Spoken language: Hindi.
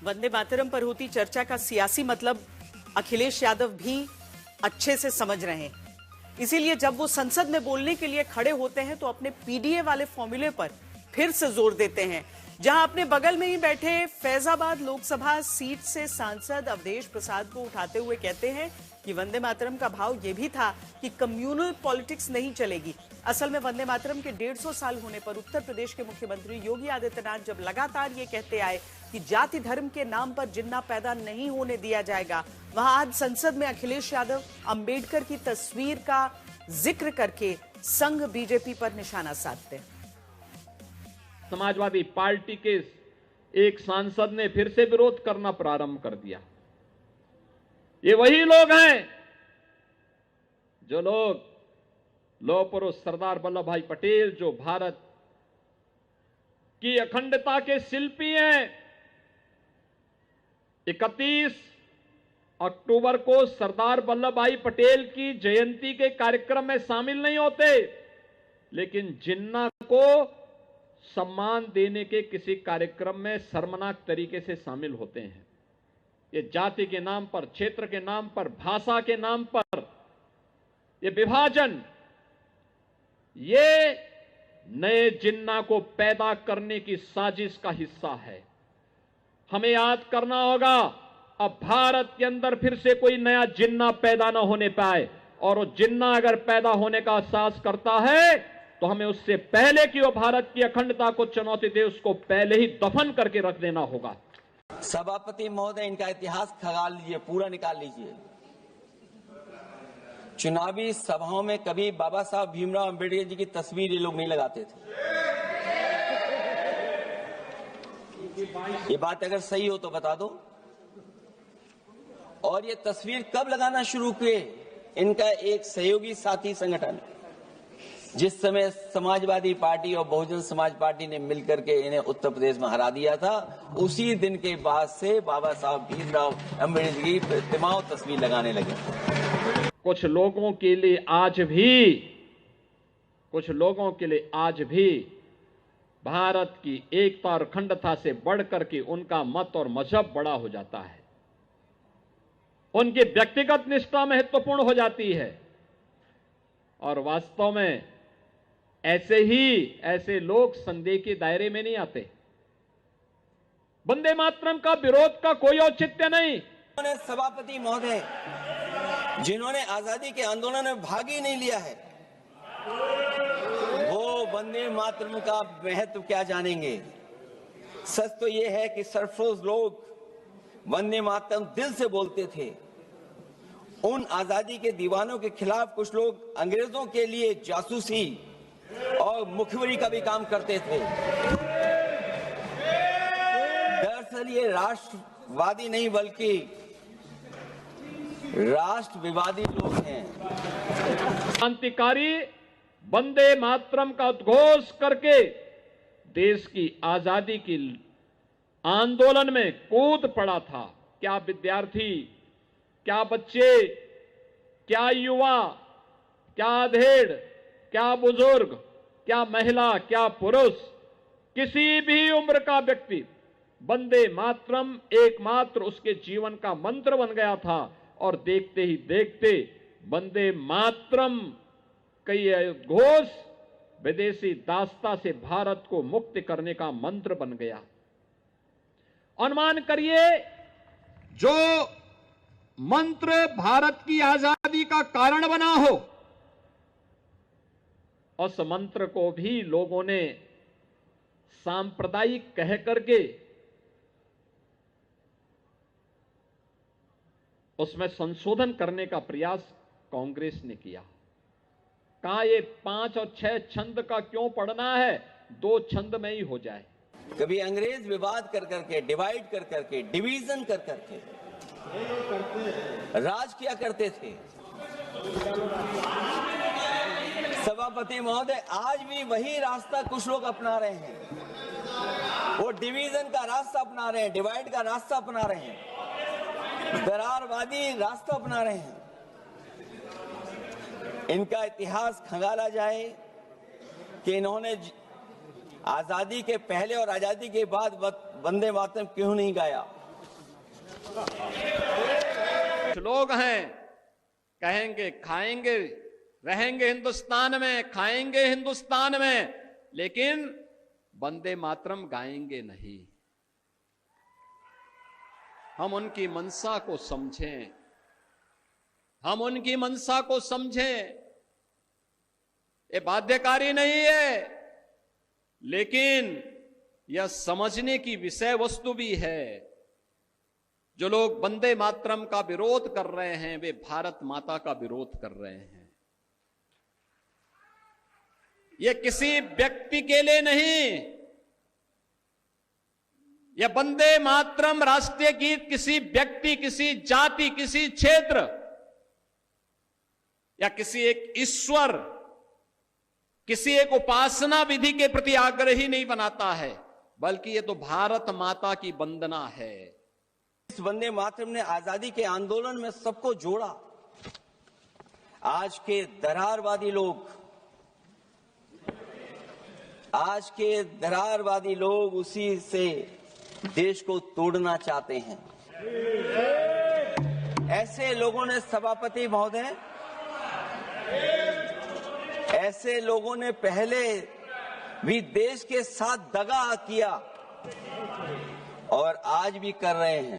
वंदे मातरम पर होती चर्चा का सियासी मतलब अखिलेश यादव भी अच्छे से समझ रहे हैं। इसीलिए जब वो संसद में बोलने के लिए खड़े होते हैं तो अपने पीडीए वाले फॉर्मूले पर फिर से जोर देते हैं। जहां अपने बगल में ही बैठे फैजाबाद लोकसभा सीट से सांसद अवधेश प्रसाद को उठाते हुए कहते हैं कि वंदे मातरम का भाव यह भी था कि कम्युनल पॉलिटिक्स नहीं चलेगी। असल में वंदे मातरम के 150 साल होने पर उत्तर प्रदेश के मुख्यमंत्री योगी आदित्यनाथ जब लगातार ये कहते आए कि जाति धर्म के नाम पर जिन्ना पैदा नहीं होने दिया जाएगा, वहां आज संसद में अखिलेश यादव अंबेडकर की तस्वीर का जिक्र करके संघ बीजेपी पर निशाना साधते हैं। समाजवादी पार्टी के एक सांसद ने फिर से विरोध करना प्रारंभ कर दिया। ये वही लोग हैं जो लोग लौह पुरुष सरदार वल्लभ भाई पटेल, जो भारत की अखंडता के शिल्पी हैं, 31 अक्टूबर को सरदार वल्लभ भाई पटेल की जयंती के कार्यक्रम में शामिल नहीं होते, लेकिन जिन्ना को सम्मान देने के किसी कार्यक्रम में शर्मनाक तरीके से शामिल होते हैं। ये जाति के नाम पर, क्षेत्र के नाम पर, भाषा के नाम पर ये विभाजन, ये नए जिन्ना को पैदा करने की साजिश का हिस्सा है। हमें याद करना होगा, अब भारत के अंदर फिर से कोई नया जिन्ना पैदा ना होने पाए, और वो जिन्ना अगर पैदा होने का साहस करता है तो हमें उससे पहले कि वो भारत की अखंडता को चुनौती दे, उसको पहले ही दफन करके रख देना होगा। सभापति महोदय, इनका इतिहास खंगाल लीजिए, पूरा निकाल लीजिए। चुनावी सभाओं में कभी बाबा साहब भीमराव अंबेडकर जी की तस्वीर ये लोग नहीं लगाते थे। ये बात अगर सही हो तो बता दो। और ये तस्वीर कब लगाना शुरू किए? इनका एक सहयोगी साथी संगठन, जिस समय समाजवादी पार्टी और बहुजन समाज पार्टी ने मिलकर के इन्हें उत्तर प्रदेश में हरा दिया था, उसी दिन के बाद से बाबा साहब भीमराव अंबेडकर की प्रतिमा और तस्वीर लगाने लगे। कुछ लोगों के लिए आज भी भारत की एकता और अखंडता से बढ़कर के उनका मत और मजहब बड़ा हो जाता है, उनकी व्यक्तिगत निष्ठा महत्वपूर्ण हो जाती है। और वास्तव में ऐसे लोग संदेह के दायरे में नहीं आते। वंदे मातरम का विरोध का कोई औचित्य नहीं। सभापति महोदय, जिन्होंने आजादी के आंदोलन में भाग ही नहीं लिया है, वो वंदे मातरम का महत्व क्या जानेंगे? सच तो ये है कि सरफरोश लोग वंदे मातरम दिल से बोलते थे। उन आजादी के दीवानों के खिलाफ कुछ लोग अंग्रेजों के लिए जासूसी और मुखबिरी का भी काम करते थे। दरअसल ये राष्ट्रवादी नहीं बल्कि राष्ट्र विवादी लोग हैं। क्रांतिकारी वंदे मातरम का उद्घोष करके देश की आजादी की आंदोलन में कूद पड़ा था। क्या विद्यार्थी, क्या बच्चे, क्या युवा, क्या अधेड़, क्या बुजुर्ग, क्या महिला, क्या पुरुष, किसी भी उम्र का व्यक्ति, वंदे मातरम एकमात्र उसके जीवन का मंत्र बन गया था। और देखते ही देखते वंदे मातरम कई घोष विदेशी दासता से भारत को मुक्त करने का मंत्र बन गया। अनुमान करिए, जो मंत्र भारत की आजादी का कारण बना हो, उस मंत्र को भी लोगों ने सांप्रदायिक कह करके उसमें संशोधन करने का प्रयास कांग्रेस ने किया। कहा ये 5 और 6 छंद का क्यों पढ़ना है, 2 छंद में ही हो जाए। कभी अंग्रेज विवाद कर करके, डिवाइड कर करके, डिवीजन कर करके राज किया करते थे। सभापति महोदय, आज भी वही रास्ता कुछ लोग अपना रहे हैं। वो डिवीजन का रास्ता अपना रहे हैं, डिवाइड का रास्ता अपना रहे हैं, दरारवादी रास्ता अपना रहे हैं। इनका इतिहास खंगाला जाए कि इन्होंने आजादी के पहले और आजादी के बाद वंदे मातरम क्यों नहीं गाया। कुछ लोग हैं कहेंगे खाएंगे रहेंगे हिंदुस्तान में, खाएंगे हिंदुस्तान में, लेकिन वंदे मातरम गाएंगे नहीं। हम उनकी मंशा को समझें, हम उनकी मंशा को समझें। ये बाध्यकारी नहीं है, लेकिन यह समझने की विषय वस्तु भी है। जो लोग वंदे मातरम का विरोध कर रहे हैं, वे भारत माता का विरोध कर रहे हैं। यह किसी व्यक्ति के लिए नहीं, यह वंदे मातरम राष्ट्रीय गीत किसी व्यक्ति, किसी जाति, किसी क्षेत्र या किसी एक ईश्वर, किसी एक उपासना विधि के प्रति आग्रही नहीं बनाता है, बल्कि यह तो भारत माता की वंदना है। इस वंदे मातरम ने आजादी के आंदोलन में सबको जोड़ा। आज के दरारवादी लोग उसी से देश को तोड़ना चाहते हैं। ऐसे लोगों ने सभापति महोदय, ऐसे लोगों ने पहले भी देश के साथ दगा किया और आज भी कर रहे हैं।